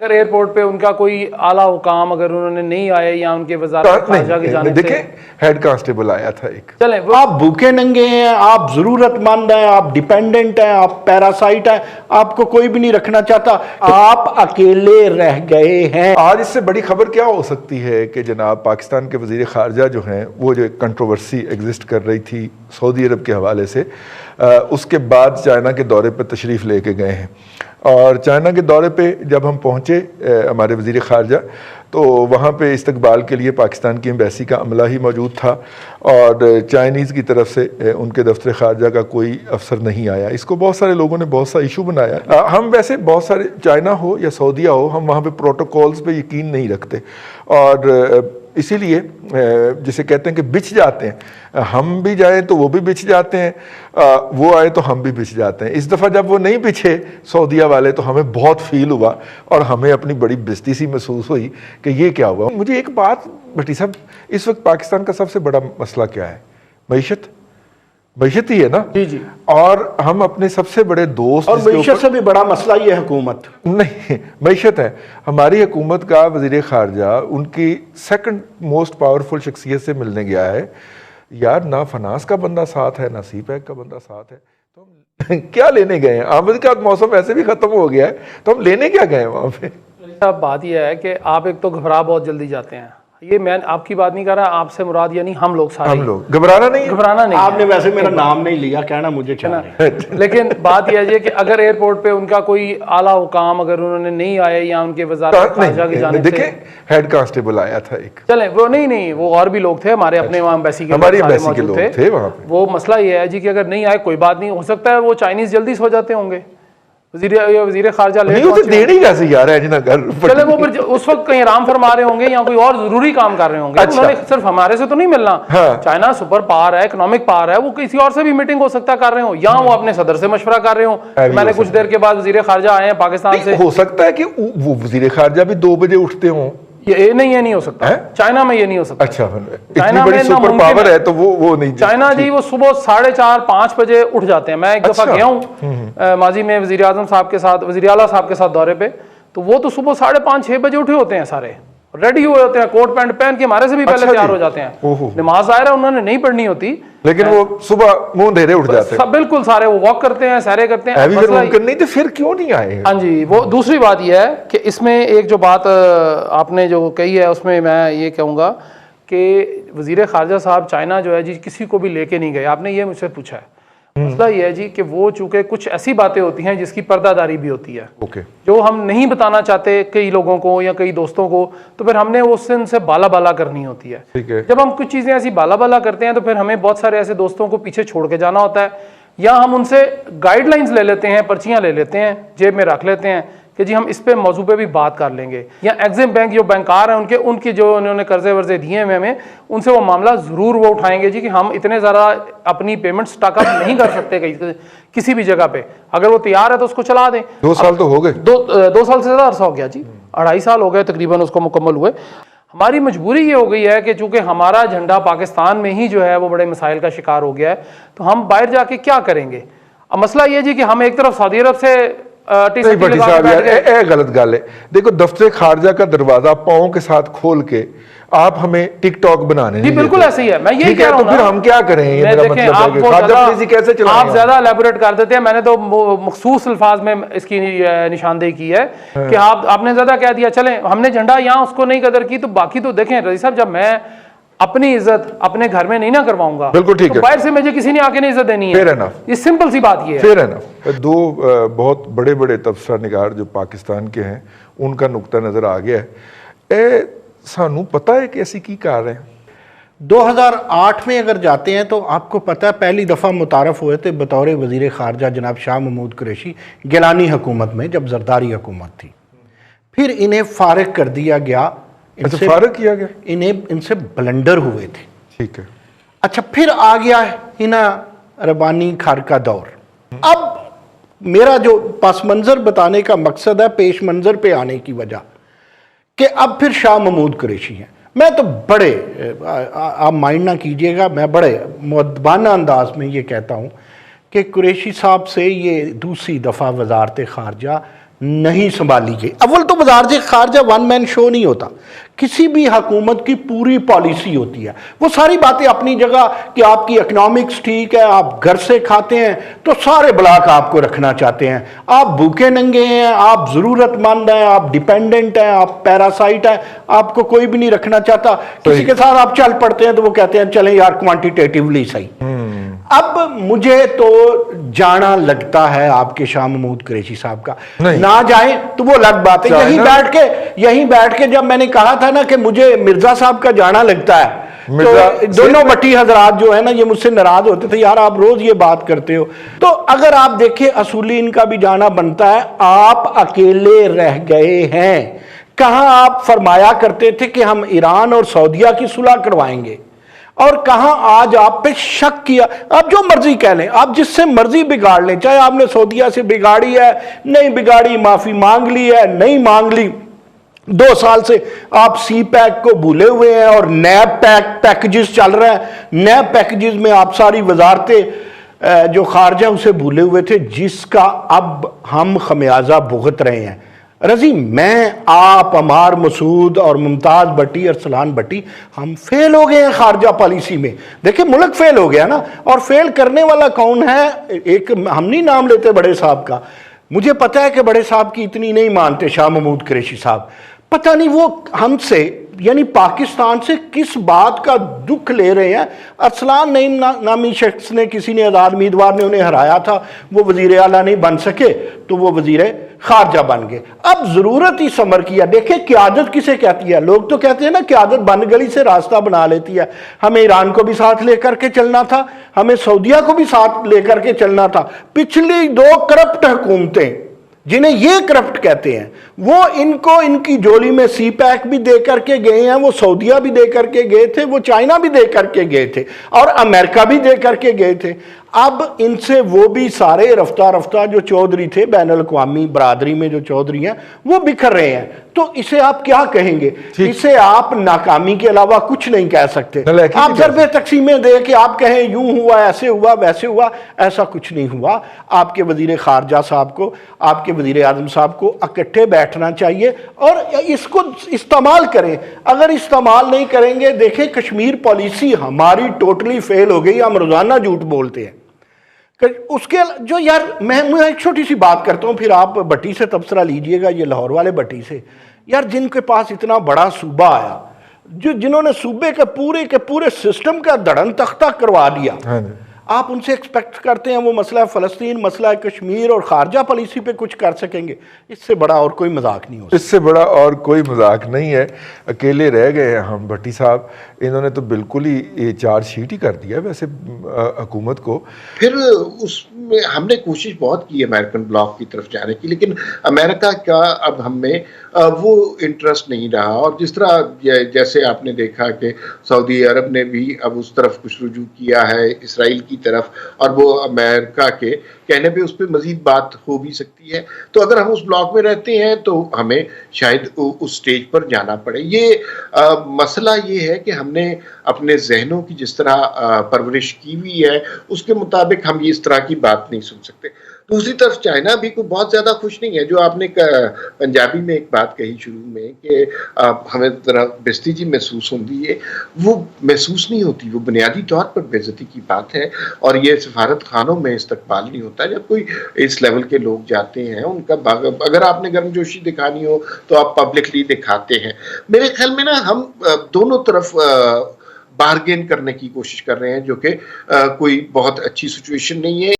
अगर एयरपोर्ट पे उनका कोई आला हुकाम अगर उन्होंने नहीं आए या उनके वज़ारत ख़ारिजा की जानिब से, देखें हेड कांस्टेबल आया था एक, चले आप भूखे नंगे हैं, आप जरूरतमंद हैं, आप डिपेंडेंट हैं, आप पैरासाइट हैं, आपको कोई भी नहीं रखना चाहता, आप अकेले रह गए हैं। आज इससे बड़ी खबर क्या हो सकती है कि जनाब पाकिस्तान के वज़ीर ख़ारजा जो हैं वो जो एक कंट्रोवर्सी एग्जिस्ट कर रही थी सऊदी अरब के हवाले से, उसके बाद चाइना के दौरे पर तशरीफ़ लेके गए हैं। और चाइना के दौरे पे जब हम पहुँचे हमारे वज़ीर ख़ारजा, तो वहाँ पे इस्तकबाल के लिए पाकिस्तान की एम्बेसी का अमला ही मौजूद था और चाइनीज़ की तरफ से उनके दफ्तर ख़ारजा का कोई अफसर नहीं आया। इसको बहुत सारे लोगों ने बहुत सा इशू बनाया। हम वैसे बहुत सारे, चाइना हो या सऊदीया हो, हम वहाँ पे प्रोटोकॉल्स पे यकीन नहीं रखते और इसीलिए जिसे कहते हैं कि बिछ जाते हैं, हम भी जाएं तो वो भी बिछ जाते हैं, वो आए तो हम भी बिछ जाते हैं। इस दफ़ा जब वो नहीं बिछे सऊदीया वाले तो हमें बहुत फील हुआ और हमें अपनी बड़ी बेइज्जती सी महसूस हुई कि ये क्या हुआ। मुझे एक बात भट्टी साहब, इस वक्त पाकिस्तान का सबसे बड़ा मसला क्या है? मईशत, मईशत ही है ना जी जी। और हम अपने सबसे बड़े दोस्त, और मईशत से भी बड़ा मसला ये हुकूमत नहीं, मईशत है। हमारी हुकूमत का वज़ीर ख़ारजा उनकी सेकंड मोस्ट पावरफुल शख्सियत से मिलने गया है। यार ना फनास का बंदा साथ है ना सीपैक का बंदा साथ है, तो हम क्या लेने गए हैं? आमद का मौसम ऐसे भी ख़त्म हो गया है, तो हम लेने क्या गए वहाँ पे? अब बात यह है कि आप एक तो घबरा बहुत जल्दी जाते हैं, ये मैं आपकी बात नहीं कर रहा, आपसे मुराद यानी हम लोग सारे, हम लोग घबराना नहीं, घबराना नहीं। आपने वैसे मेरा नाम नहीं लिया, कहना मुझे चाहिए। लेकिन बात यह है कि अगर एयरपोर्ट पे उनका कोई आला हुकाम अगर उन्होंने नहीं आए या उनके वज़ारत ख़ारिजा की जानिब से, देखें हेड कांस्टेबल आया था एक, चले वो नहीं वो और भी लोग थे हमारे अपने वहाँ एम्बेसी के, हमारी एम्बेसी के लोग थे वहाँ पे। वो मसला ये है जी कि अगर नहीं आए कोई बात नहीं, हो सकता है वो चाइनीज जल्दी सो जाते होंगे, वज़ीर ख़ारिजा लेट नहीं, उसे देने कैसे यार है ना घर, चले वो फिर उस वक्त कहीं आराम फरमा रहे होंगे या कोई और जरूरी काम कर रहे होंगे। अच्छा। उन्होंने सिर्फ हमारे से तो नहीं मिलना, हाँ। चाइना सुपर पावर है, इकोनॉमिक पावर है, वो किसी और से भी मीटिंग हो सकता कर रहे हो, या वो अपने सदर से मशवरा कर रहे हो। मैंने कुछ देर के बाद वज़ीर ख़ारिजा आए हैं पाकिस्तान से, हो सकता है कि वो वज़ीर ख़ारजा भी 2 बजे उठते हों। ये नहीं हो सकता, चाइना में ये नहीं हो सकता। अच्छा, इतनी बड़ी सुपर पावर है तो वो नहीं, चाइना जी वो सुबह 4:30-5 बजे उठ जाते हैं। मैं एक दफा गया हूँ माजी में वज़ीर आज़म साहब के साथ, वज़ीर आला साहब के साथ दौरे पे, तो वो तो सुबह 5:30-6 बजे उठे होते हैं, सारे रेडी हुए होते हैं, कोट पैंट पहन के हमारे से भी पहले तैयार हो जाते हैं। नमाज ज़ाहिर उन्होंने नहीं पढ़नी होती, लेकिन वो सुबह मुंह अंधेरे उठ जाते हैं। बिल्कुल सारे वो वॉक करते हैं, सैरे करते हैं। नहीं तो फिर क्यों नहीं आए? हाँ जी, वो दूसरी बात यह है कि इसमें एक जो बात आपने जो कही है उसमें मैं ये कहूँगा कि वज़ीर ख़ारिजा साहब चाइना जो है जी किसी को भी लेके नहीं गए। आपने ये मुझसे पूछा है, मसला ये है जी कि वो चूंकि कुछ ऐसी बातें होती हैं जिसकी पर्दादारी भी होती है, जो हम नहीं बताना चाहते कई लोगों को या कई दोस्तों को, तो फिर हमने उससे उनसे बाला बाला करनी होती है। जब हम कुछ चीज़ें ऐसी बाला बाला करते हैं तो फिर हमें बहुत सारे ऐसे दोस्तों को पीछे छोड़ के जाना होता है, या हम उनसे गाइडलाइंस ले लेते हैं, पर्चियाँ ले लेते हैं, जेब में रख लेते हैं कि जी हम इस पे मौजू पे भी बात कर लेंगे, या एग्जिम बैंक जो बैंकार हैं उनके जो उन्होंने कर्जे वर्जे दिए हैं हमें, उनसे वो मामला ज़रूर वो उठाएंगे जी कि हम इतने ज़्यादा अपनी पेमेंट स्टॉकअप नहीं कर सकते किसी भी जगह पे, अगर वो तैयार है तो उसको चला दें। 2 साल तो हो गए, 2 साल से ज़्यादा अरसा हो गया जी, 2.5 साल हो गए तकरीबन उसको मुकम्मल हुए। हमारी मजबूरी ये हो गई है कि चूंकि हमारा झंडा पाकिस्तान में ही जो है वो बड़े मसाइल का शिकार हो गया है, तो हम बाहर जाके क्या करेंगे? अब मसला ये जी कि हम एक तरफ सऊदी अरब से गलत गल है। देखो दफ्तर ख़ारजा का दरवाजा पाँव के साथ खोल के आप हमें टिकटॉक बनाने जी बिल्कुल ऐसे ही है, मैं यही कह रहा हूँ। तो फिर हम क्या करें? ये मेरा मतलब है कि ख़ारजा कैसे चलाएं? आप ज्यादा एलैबोरेट कर देते हैं, मैंने तो मखसूस अल्फाज में इसकी निशानदेही की है कि आपने ज्यादा कह दिया। चलें, हमने झंडा यहाँ उसको नहीं कदर की, तो बाकी तो देखें रजी साहब, जब मैं अपनी इज्जत अपने घर में नहीं ना करवाऊंगा, बिल्कुल ठीक है, बाहर से मुझे किसी ने आके नहीं इज्जत देनी है। ये सिंपल सी बात ये है। Fair enough. 2 बहुत बड़े बड़े तबसरा निगार जो पाकिस्तान के हैं उनका नुक्ता नजर आ गया है। सानू पता है कि ऐसी की कर रहे हैं। 2008 में अगर जाते हैं तो आपको पता है पहली दफ़ा मुतारफ़ हुए थे बतौर वज़ीर ख़ारजा जनाब शाह महमूद कुरैशी गिलानी हुकूमत में, जब जरदारी हुकूमत थी। फिर इन्हें फारिग कर दिया गया, फारिग किया गया, इनसे ब्लंडर हुए थे। ठीक है। अच्छा, फिर आ गया हिना रबानी खार का दौर। अब मेरा जो पस मंज़र बताने का मकसद है, पेश मंज़र पे आने की वजह कि अब फिर शाह महमूद कुरैशी हैं। मैं तो बड़े आप माइंड ना कीजिएगा, मैं बड़े मुअद्दबाना अंदाज में ये कहता हूँ कि कुरैशी साहब से ये दूसरी दफ़ा वज़ारत ख़ारजा नहीं संभाली गई। अव्वल तो वज़ारत ख़ारजा वन मैन शो नहीं होता, किसी भी हुकूमत की पूरी पॉलिसी होती है। वो सारी बातें अपनी जगह कि आपकी इकनॉमिक्स ठीक है, आप घर से खाते हैं तो सारे ब्लॉक आपको रखना चाहते हैं, आप भूखे नंगे हैं, आप ज़रूरतमंद हैं, आप डिपेंडेंट हैं, आप पैरासाइट हैं, आपको कोई भी नहीं रखना चाहता। किसी के साथ आप चल पड़ते हैं तो वो कहते हैं चलें यार क्वांटिटेटिवली सही। अब मुझे तो जाना लगता है आपके शाह महमूद कुरैशी साहब का, ना जाए तो वो अलग बात है। यहीं बैठ के जब मैंने कहा था ना कि मुझे मिर्जा साहब का जाना लगता है, तो दोनों भट्टी हजरात जो है ना ये मुझसे नाराज होते थे, यार आप रोज ये बात करते हो। तो अगर आप देखें असूली इनका भी जाना बनता है। आप अकेले रह गए हैं। कहां आप फरमाया करते थे कि हम ईरान और सऊदिया की सुलह करवाएंगे, और कहां आज आप पे शक किया। आप जो मर्जी कह लें, आप जिससे मर्जी बिगाड़ लें, चाहे आपने सऊदिया से बिगाड़ी है, नहीं बिगाड़ी, माफी मांग ली है, नहीं मांग ली, 2 साल से आप सी पैक को भूले हुए हैं और नैब पैकेजेस चल रहा है। नैब पैकेजेस में आप सारी वजारतें जो खारजा उसे भूले हुए थे, जिसका अब हम खमियाजा भुगत रहे हैं। रजी, मैं, आप, अमार मसूद और मुमताज भट्टी, अरसलान भट्टी, हम फेल हो गए हैं खारजा पॉलिसी में। देखिए मुल्क फेल हो गया ना, और फेल करने वाला कौन है? एक हम नहीं नाम लेते बड़े साहब का, मुझे पता है कि बड़े साहब की इतनी नहीं मानते शाह महमूद कुरैशी साहब। पता नहीं वो हमसे यानी पाकिस्तान से किस बात का दुख ले रहे हैं। अरसलान नईम नामी शख्स ने, किसी ने, आज़ाद उम्मीदवार ने उन्हें हराया था, वो वजीर आला नहीं बन सके तो वो वजीर खारजा बन गए। अब जरूरत ही समर किया। देखिए क्यादत किसे कहती है? लोग तो कहते हैं ना क्यादत बन गली से रास्ता बना लेती है। हमें ईरान को भी साथ लेकर के चलना था, हमें सऊदिया को भी साथ लेकर के चलना था। पिछली 2 करप्ट हुकूमतें जिन्हें ये करप्ट कहते हैं, वो इनको इनकी जोली में सी पैक भी दे करके गए हैं, वो सऊदिया भी दे करके गए थे, वो चाइना भी दे करके गए थे, और अमेरिका भी दे करके गए थे। अब इनसे वो भी सारे रफ्ता रफ्ता जो चौधरी थे बैनुल अक़वामी बरादरी में, जो चौधरी हैं, वो बिखर रहे हैं। तो इसे आप क्या कहेंगे? इसे आप नाकामी के अलावा कुछ नहीं कह सकते। आप ज़रबे तकसीमें दे के आप कहें यूं हुआ, ऐसे हुआ, वैसे हुआ, ऐसा कुछ नहीं हुआ। आपके वजीर खारजा साहब को, आपके वजीर आज़म साहब को इकट्ठे बैठना चाहिए और इसको इस्तेमाल करें। अगर इस्तेमाल नहीं करेंगे, देखें कश्मीर पॉलिसी हमारी टोटली फेल हो गई। हम रोजाना झूठ बोलते हैं। उसके जो यार मैं एक छोटी सी बात करता हूँ, फिर आप भट्टी से तबसरा लीजिएगा, ये लाहौर वाले भट्टी से। यार जिनके पास इतना बड़ा सूबा आया, जिन्होंने सूबे के पूरे सिस्टम का धड़न तख्ता करवा दिया, आप उनसे एक्सपेक्ट करते हैं वो मसला फ़लस्तीन, मसला कश्मीर और खारजा पॉलिसी पे कुछ कर सकेंगे? इससे बड़ा और कोई मजाक नहीं हो सकता। इससे बड़ा और कोई मजाक नहीं है। अकेले रह गए हैं हम। भट्टी साहब, इन्होंने तो बिल्कुल ही ये चार्जशीट ही कर दिया वैसे हुकूमत को। फिर उसमें हमने कोशिश बहुत की अमेरिकन ब्लॉक की तरफ जाने की, लेकिन अमेरिका का अब हमें वो इंटरेस्ट नहीं रहा। और जिस तरह जैसे आपने देखा कि सऊदी अरब ने भी अब उस तरफ कुछ रुजू किया है, इसराइल की तरफ, और वो अमेरिका के कहने पे उस पर मजीद बात हो भी सकती है। तो अगर हम उस ब्लॉक में रहते हैं तो हमें शायद उस स्टेज पर जाना पड़े। ये मसला ये है कि हमने अपने जहनों की जिस तरह परवरिश की हुई है, उसके मुताबिक हम ये इस तरह की बात नहीं सुन सकते। दूसरी तरफ चाइना भी कोई बहुत ज़्यादा खुश नहीं है। जो आपने पंजाबी में एक बात कही शुरू में कि हमें ज़रा बेइज्जती जी महसूस होती है, वो महसूस नहीं होती, वो बुनियादी तौर पर बेइज्जती की बात है। और ये सफारत खानों में इस्तकबाल नहीं होता जब कोई इस लेवल के लोग जाते हैं। उनका अगर आपने गर्मजोशी दिखानी हो तो आप पब्लिकली दिखाते हैं। मेरे ख्याल में ना हम दोनों तरफ बार्गेन करने की कोशिश कर रहे हैं, जो कि कोई बहुत अच्छी सिचुएशन नहीं है।